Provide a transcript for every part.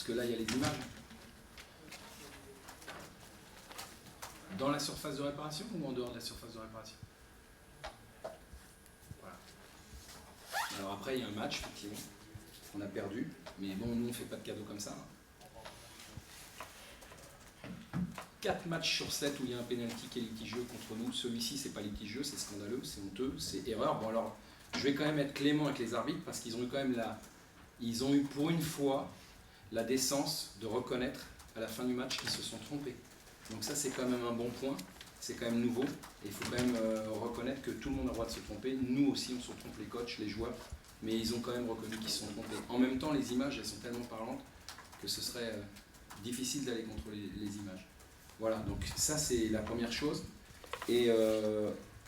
Parce que là, il y a les images. Dans la surface de réparation ou en dehors de la surface de réparation? Voilà. Alors après, il y a un match, effectivement. On a perdu, mais bon, nous, on ne fait pas de cadeaux comme ça. 4 matchs sur 7 où il y a un pénalty qui est litigieux contre nous. Celui-ci, c'est pas litigieux, c'est scandaleux, c'est honteux, c'est erreur. Bon alors, je vais quand même être clément avec les arbitres parce qu'ils ont eu quand même ils ont eu pour une fois la décence de reconnaître à la fin du match qu'ils se sont trompés. Donc ça, c'est quand même un bon point, c'est quand même nouveau. Et il faut quand même reconnaître que tout le monde a le droit de se tromper. Nous aussi, on se trompe, les coachs, les joueurs, mais ils ont quand même reconnu qu'ils se sont trompés. En même temps, les images, elles sont tellement parlantes que ce serait difficile d'aller contre les images. Voilà, donc ça c'est la première chose. Et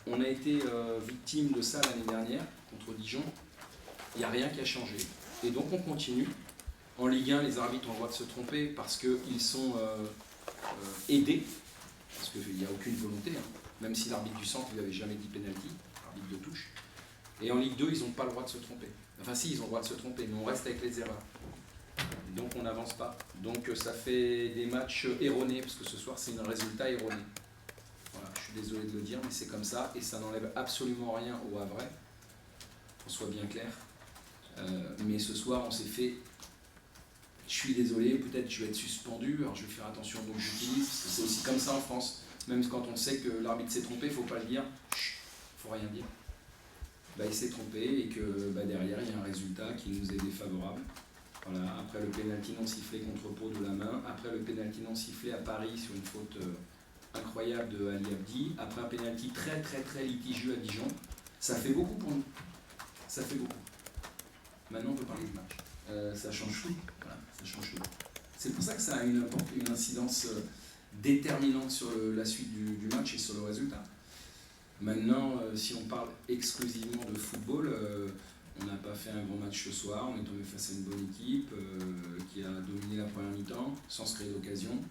on a été victime de ça l'année dernière contre Dijon. Il n'y a rien qui a changé. Et donc on continue. En Ligue 1, les arbitres ont le droit de se tromper parce qu'ils sont aidés. Parce qu'il n'y a aucune volonté. Hein. Même si l'arbitre du centre ne lui avait jamais dit pénalty, l'arbitre de touche. Et en Ligue 2, ils n'ont pas le droit de se tromper. Enfin si, ils ont le droit de se tromper, mais on reste avec les erreurs. Donc on n'avance pas. Donc ça fait des matchs erronés, parce que ce soir c'est un résultat erroné. Voilà, je suis désolé de le dire, mais c'est comme ça, et ça n'enlève absolument rien au Havrais, qu'on soit bien clair. Mais ce soir on s'est fait... Je suis désolé, peut-être je vais être suspendu, alors je vais faire attention au mot que j'utilise, parce que c'est aussi comme ça en France. Même quand on sait que l'arbitre s'est trompé, il ne faut pas le dire, il ne faut rien dire. Il s'est trompé, et que derrière il y a un résultat qui nous est défavorable. Voilà, après le pénalty non sifflé contre Pau de la main, après le pénalty non sifflé à Paris sur une faute incroyable de Ali Abdi, après un pénalty très très très litigieux à Dijon, ça fait beaucoup pour nous. Ça fait beaucoup. Maintenant on peut parler de match. Ça change tout. Voilà, ça change tout. C'est pour ça que ça a une incidence déterminante sur la suite du match et sur le résultat. Maintenant, si on parle exclusivement de football, on n'a pas fait un grand match ce soir, on est tombé face à une bonne équipe qui a dominé la première mi-temps sans se créer d'occasion,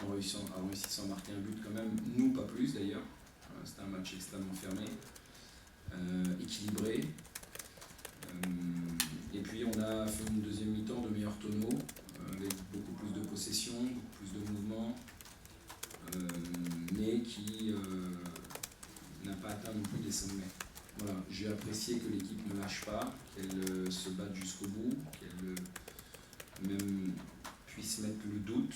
en réussissant à marquer un but quand même, nous pas plus d'ailleurs. C'était un match extrêmement fermé, équilibré. Et puis on a fait une deuxième mi-temps de meilleur tonneau, avec beaucoup plus de possession, beaucoup plus de mouvement, mais qui n'a pas atteint non plus des sommets. Voilà, j'ai apprécié que l'équipe ne lâche pas, qu'elle se batte jusqu'au bout, qu'elle même puisse mettre le doute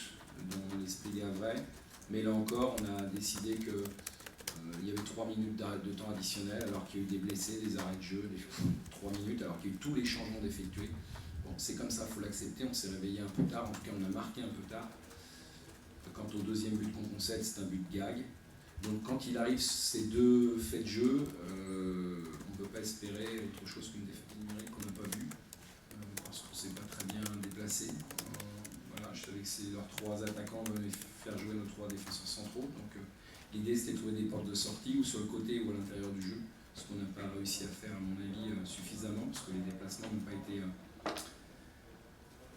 dans l'esprit des Havrais. Mais là encore, on a décidé qu'il y avait 3 minutes de temps additionnel, alors qu'il y a eu des blessés, des arrêts de jeu, 3 minutes, alors qu'il y a eu tous les changements d'effectués. Bon, c'est comme ça, il faut l'accepter, on s'est réveillé un peu tard, en tout cas on a marqué un peu tard. Quant au deuxième but qu'on concède, c'est un but de gag. Donc quand il arrive ces deux faits de jeu, on ne peut pas espérer autre chose qu'une défaite numérique qu'on n'a pas vue, parce qu'on ne s'est pas très bien déplacé. Voilà, je savais que c'est leurs 3 attaquants venaient faire jouer nos 3 défenseurs centraux. Donc l'idée c'était de trouver des portes de sortie, ou sur le côté ou à l'intérieur du jeu, ce qu'on n'a pas réussi à faire à mon avis suffisamment, parce que les déplacements n'ont pas été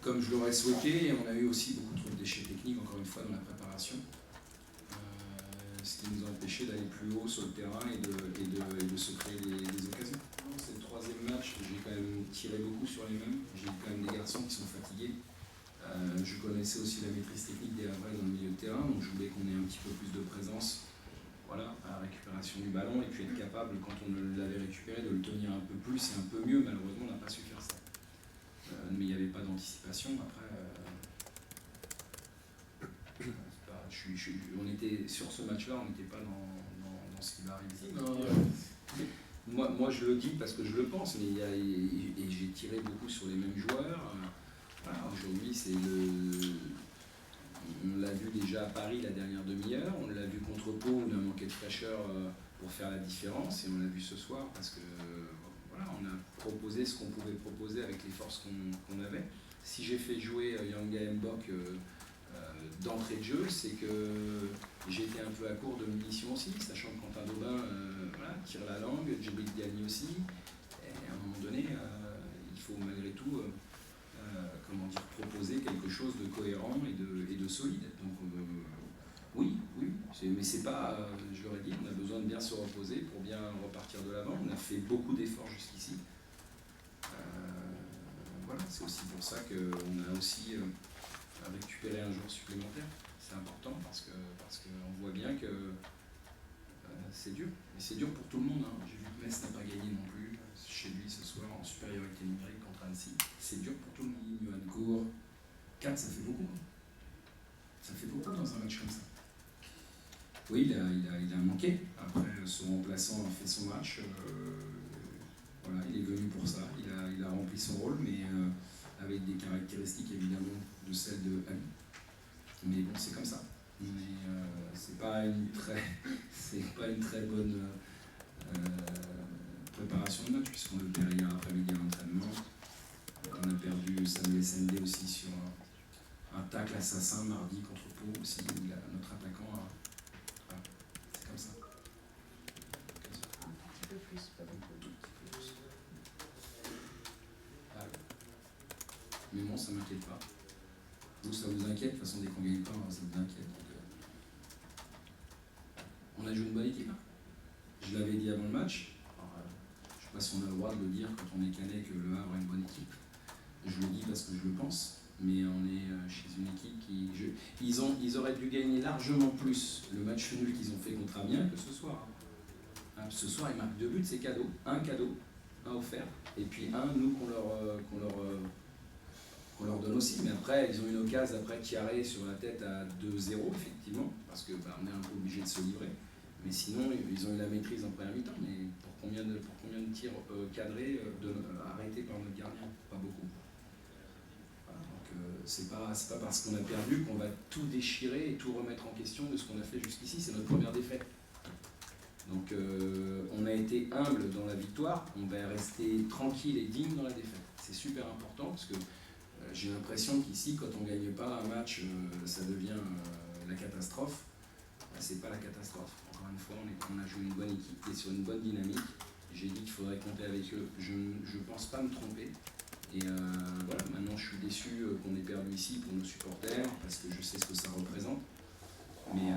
comme je l'aurais souhaité, et on a eu aussi beaucoup trop de déchets techniques, encore une fois, dans la préparation. Ce qui nous a empêché d'aller plus haut sur le terrain et de se créer des occasions. C'est le 3e match, j'ai quand même tiré beaucoup sur les mêmes. J'ai quand même des garçons qui sont fatigués. Je connaissais aussi la maîtrise technique des Havrais dans le milieu de terrain, donc je voulais qu'on ait un petit peu plus de présence, voilà, à la récupération du ballon, et puis être capable, quand on l'avait récupéré, de le tenir un peu plus et un peu mieux. Malheureusement, on n'a pas su faire ça. Mais il n'y avait pas d'anticipation. Après, on était sur ce match-là, on n'était pas dans ce qui va arriver. Moi, je le dis parce que je le pense, mais et j'ai tiré beaucoup sur les mêmes joueurs. Voilà, aujourd'hui, on l'a vu déjà à Paris la dernière demi-heure, on l'a vu contre Pau, on a manqué de fraîcheur pour faire la différence, et on l'a vu ce soir parce que voilà, on a proposé ce qu'on pouvait proposer avec les forces qu'on avait. Si j'ai fait jouer Yanga Mbok d'entrée de jeu, c'est que j'ai été un peu à court de munitions aussi, sachant que Quentin Daubin voilà, tire la langue, Djibril Diani aussi, et à un moment donné, il faut malgré tout proposer quelque chose de cohérent et de solide. Donc oui, mais c'est pas, je l'aurais dit, on a besoin de bien se reposer pour bien repartir de l'avant. On a fait beaucoup d'efforts jusqu'ici. Voilà, c'est aussi pour ça qu'on a aussi joueurs supplémentaires. C'est important parce qu'on voit bien que c'est dur. Et c'est dur pour tout le monde. Hein. J'ai vu que Metz n'a pas gagné non plus chez lui ce soir en supériorité numérique contre Annecy. C'est dur pour tout le monde. Johan Cour, 4, ça fait beaucoup. Hein. Ça fait beaucoup dans un match comme ça. Oui, il a manqué. Après, son remplaçant a fait son match. Voilà, il est venu pour ça. Il a rempli son rôle, mais avec des caractéristiques évidemment de celles de Ami. Mais bon, c'est comme ça. Mais c'est pas une très bonne préparation de match, puisqu'on le perd hier après-midi à l'entraînement. On a perdu Samuel Sendé aussi sur un tacle assassin mardi contre Pau aussi, où notre attaquant a... Voilà, c'est comme ça. Un petit peu plus, pas beaucoup. Ah oui. Mais bon, ça m'inquiète pas. Donc ça vous inquiète, de toute façon, dès qu'on gagne pas, ça vous inquiète. Donc, on a joué une bonne équipe. Hein. Je l'avais dit avant le match. Alors, je ne sais pas si on a le droit de le dire quand on est canet que le Havre a une bonne équipe. Je le dis parce que je le pense. Mais on est chez une équipe qui... Ils auraient dû gagner largement plus le match nul qu'ils ont fait contre Amiens que ce soir. Hein, ce soir, ils marquent 2 buts, c'est cadeau. Un cadeau, un offert. Et puis un, nous, qu'on leur donne aussi. Mais après, ils ont une occasion après Chiaré sur la tête à 2-0, effectivement. Parce qu'on est un peu obligé de se livrer. Mais sinon, ils ont eu la maîtrise en première mi-temps. Mais pour combien de tirs cadrés arrêtés par notre gardien? Pas beaucoup. C'est pas parce qu'on a perdu qu'on va tout déchirer et tout remettre en question de ce qu'on a fait jusqu'ici. C'est notre première défaite. Donc on a été humble dans la victoire, on va rester tranquille et digne dans la défaite. C'est super important parce que j'ai l'impression qu'ici, quand on ne gagne pas un match, ça devient la catastrophe. C'est pas la catastrophe. Encore une fois, on a joué une bonne équipe et sur une bonne dynamique. J'ai dit qu'il faudrait compter avec eux. Je ne pense pas me tromper. Et voilà, maintenant je suis déçu qu'on ait perdu ici pour nos supporters, parce que je sais ce que ça représente. Mais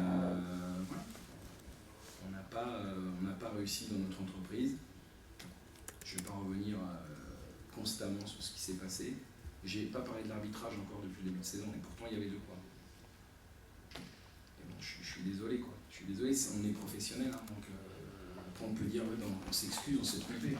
voilà, on n'a pas réussi dans notre entreprise. Je ne vais pas revenir constamment sur ce qui s'est passé. J'ai pas parlé de l'arbitrage encore depuis le début de saison, et pourtant il y avait de quoi. Et bon, je suis désolé, quoi. Je suis désolé, on est professionnel, hein, donc après on peut dire, on s'excuse, on s'est trompé.